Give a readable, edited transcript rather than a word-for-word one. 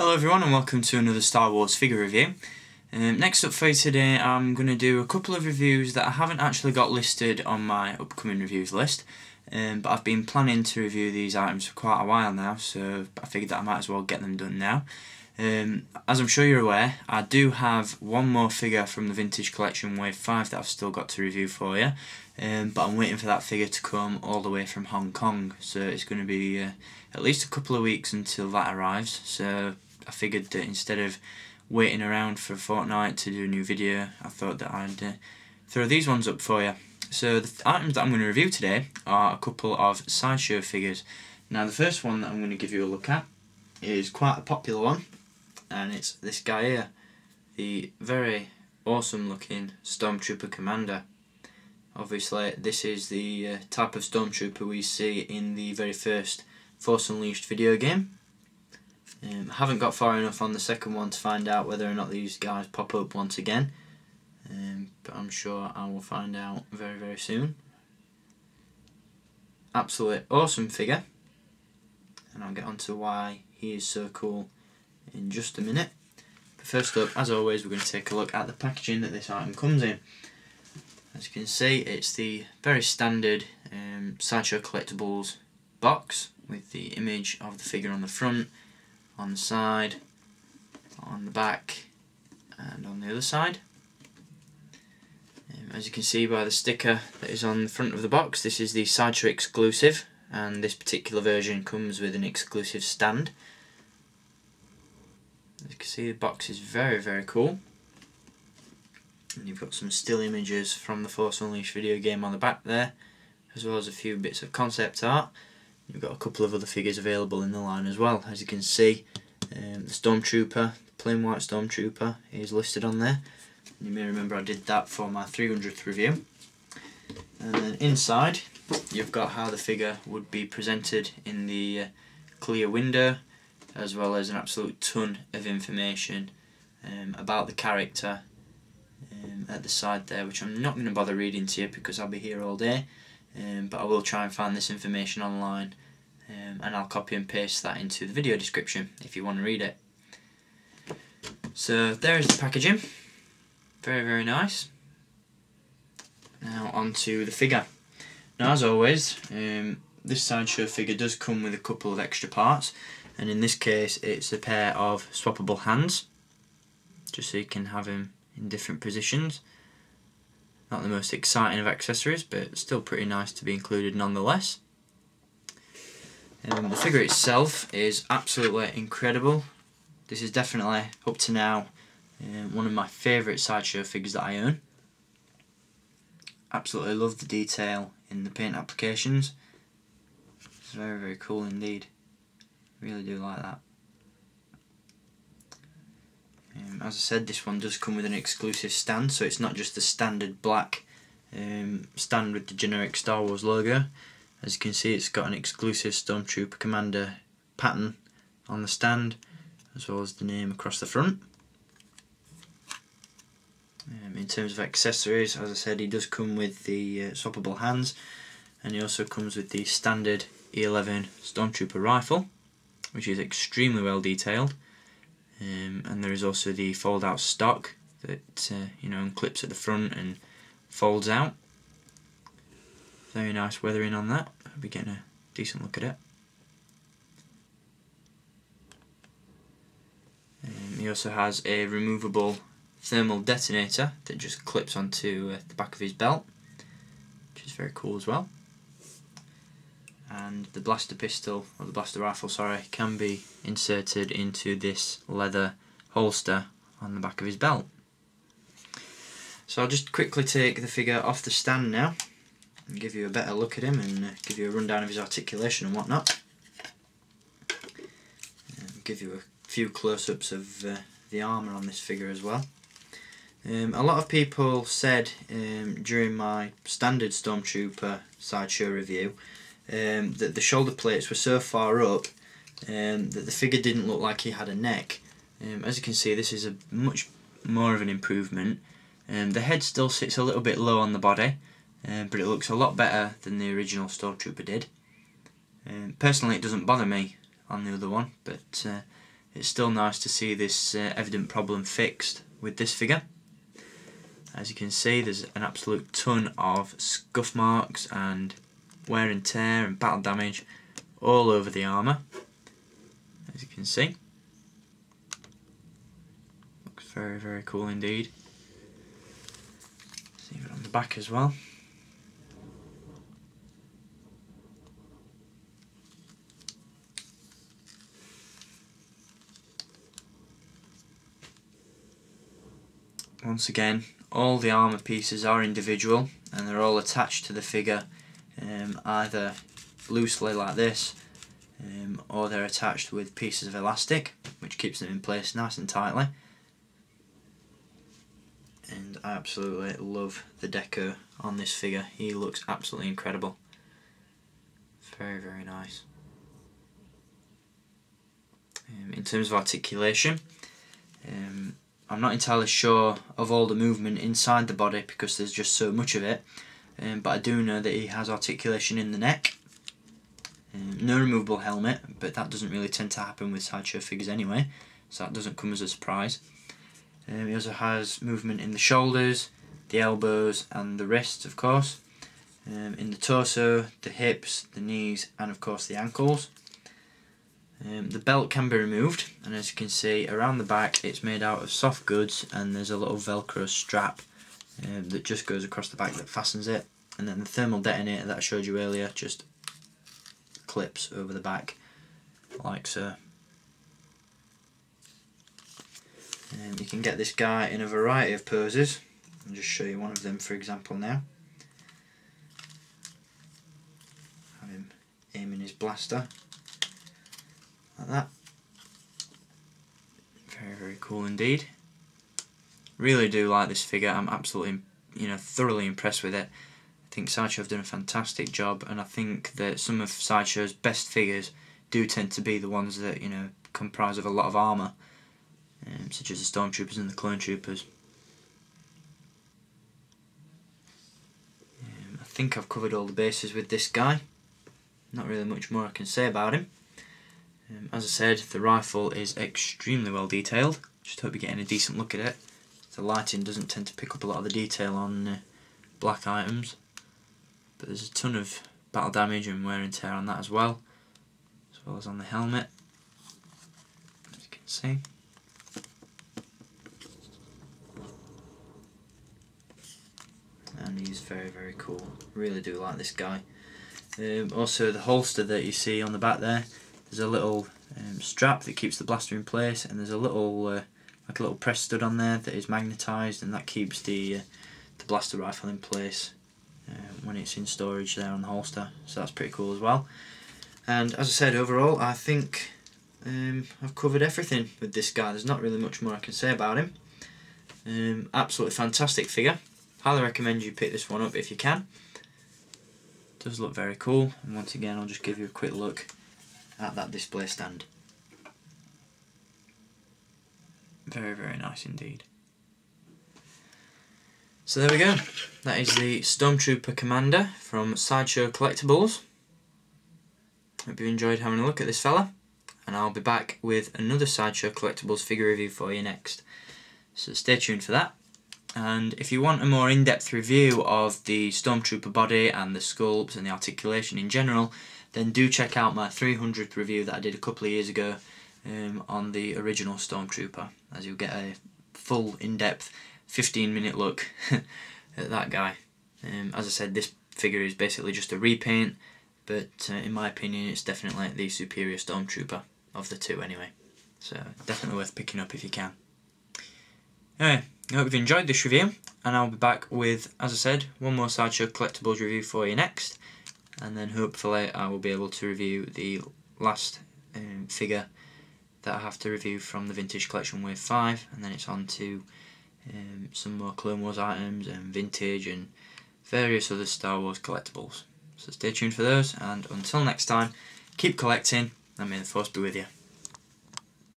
Hello everyone and welcome to another Star Wars figure review. Next up for you today I'm going to do a couple of reviews that I haven't actually got listed on my upcoming reviews list, but I've been planning to review these items for quite a while now, so I figured that I might as well get them done now. As I'm sure you're aware, I do have one more figure from the Vintage Collection Wave 5 that I've still got to review for you, but I'm waiting for that figure to come all the way from Hong Kong, so it's going to be at least a couple of weeks until that arrives. So I figured that instead of waiting around for a fortnight to do a new video, I thought that I'd throw these ones up for you. So the items that I'm going to review today are a couple of Sideshow figures. Now the first one that I'm going to give you a look at is quite a popular one, and it's this guy here, the very awesome looking Stormtrooper Commander. Obviously this is the type of Stormtrooper we see in the very first Force Unleashed video game. I haven't got far enough on the second one to find out whether or not these guys pop up once again, but I'm sure I will find out very, very soon. Absolutely awesome figure, and I'll get on to why he is so cool in just a minute. But first up, as always, we're going to take a look at the packaging that this item comes in. As you can see, it's the very standard Sideshow Collectibles box with the image of the figure on the front, on the side, on the back, and on the other side. As you can see by the sticker that is on the front of the box, this is the Sideshow Exclusive, and this particular version comes with an exclusive stand. As you can see, the box is very, very cool. And you've got some still images from the Force Unleashed video game on the back there, as well as a few bits of concept art. You've got a couple of other figures available in the line as well. As you can see, the Stormtrooper, the plain white Stormtrooper, is listed on there. And you may remember I did that for my 300th review. And then inside, you've got how the figure would be presented in the clear window, as well as an absolute ton of information about the character at the side there, which I'm not going to bother reading to you because I'll be here all day. But I will try and find this information online, and I'll copy and paste that into the video description if you want to read it. So there is the packaging, very, very nice. Now onto the figure. Now as always, this Sideshow figure does come with a couple of extra parts, and in this case it's a pair of swappable hands, just so you can have him in different positions. Not the most exciting of accessories, but still pretty nice to be included nonetheless. The figure itself is absolutely incredible. This is definitely, up to now, one of my favourite Sideshow figures that I own. Absolutely love the detail in the paint applications. It's very, very cool indeed. Really do like that. As I said, this one does come with an exclusive stand, so it's not just the standard black stand with the generic Star Wars logo. As you can see, it's got an exclusive Stormtrooper Commander pattern on the stand, as well as the name across the front. In terms of accessories, as I said, he does come with the swappable hands, and he also comes with the standard E-11 Stormtrooper rifle, which is extremely well detailed. And there is also the fold out stock that unclips at the front and folds out. Very nice weathering on that. I'll be getting a decent look at it. He also has a removable thermal detonator that just clips onto the back of his belt, which is very cool as well. And the blaster pistol, or the blaster rifle, sorry, can be inserted into this leather holster on the back of his belt. So I'll just quickly take the figure off the stand now and give you a better look at him, and give you a rundown of his articulation and whatnot. And give you a few close-ups of the armour on this figure as well. A lot of people said during my standard Stormtrooper Sideshow review that the shoulder plates were so far up that the figure didn't look like he had a neck. As you can see, this is a much more of an improvement. The head still sits a little bit low on the body, but it looks a lot better than the original Stormtrooper did. Personally, it doesn't bother me on the other one, but it's still nice to see this evident problem fixed with this figure. As you can see, there's an absolute ton of scuff marks and wear and tear and battle damage all over the armour, as you can see. Looks very, very cool indeed. See it on the back as well. Once again, all the armour pieces are individual and they're all attached to the figure either loosely like this or they're attached with pieces of elastic which keeps them in place nice and tightly. And I absolutely love the deco on this figure. He looks absolutely incredible. Very, very nice. In terms of articulation, I'm not entirely sure of all the movement inside the body because there's just so much of it, but I do know that he has articulation in the neck. No removable helmet, but that doesn't really tend to happen with Sideshow figures anyway, so that doesn't come as a surprise. He also has movement in the shoulders, the elbows and the wrists, of course, in the torso, the hips, the knees and of course the ankles. The belt can be removed, and as you can see around the back it's made out of soft goods, and there's a little velcro strap that just goes across the back that fastens it, and then the thermal detonator that I showed you earlier just clips over the back like so. You can get this guy in a variety of poses. I'll just show you one of them for example now. Have him aiming his blaster like that. Very, very cool indeed. Really do like this figure. I'm absolutely, thoroughly impressed with it. I think Sideshow have done a fantastic job, and I think that some of Sideshow's best figures do tend to be the ones that comprise of a lot of armour, such as the Stormtroopers and the Clone Troopers. I think I've covered all the bases with this guy. Not really much more I can say about him. As I said, the rifle is extremely well detailed. Just hope you're getting a decent look at it. The lighting doesn't tend to pick up a lot of the detail on black items, but there's a ton of battle damage and wear and tear on that as well as on the helmet, as you can see. And he's very, very cool. Really do like this guy. Also the holster that you see on the back there, there's a little strap that keeps the blaster in place, and there's a little like a little press stud on there that is magnetised, and that keeps the blaster rifle in place when it's in storage there on the holster, so that's pretty cool as well. And as I said, overall I think I've covered everything with this guy. There's not really much more I can say about him. Absolutely fantastic figure. Highly recommend you pick this one up if you can. It does look very cool, and once again I'll just give you a quick look at that display stand. Very, very nice indeed. So there we go. That is the Stormtrooper Commander from Sideshow Collectibles. Hope you enjoyed having a look at this fella, and I'll be back with another Sideshow Collectibles figure review for you next. So stay tuned for that. And if you want a more in-depth review of the Stormtrooper body and the sculpts and the articulation in general, then do check out my 300th review that I did a couple of years ago on the original Stormtrooper, as you'll get a full in-depth 15-minute look at that guy. As I said, this figure is basically just a repaint, but in my opinion it's definitely the superior Stormtrooper of the two anyway, so definitely worth picking up if you can. Anyway, I hope you've enjoyed this review, and I'll be back with, as I said, one more Sideshow Collectibles review for you next, and then hopefully I will be able to review the last figure that I have to review from the Vintage Collection Wave 5, and then it's on to some more Clone Wars items and vintage and various other Star Wars collectibles. So stay tuned for those, and until next time, keep collecting, and may the Force be with you.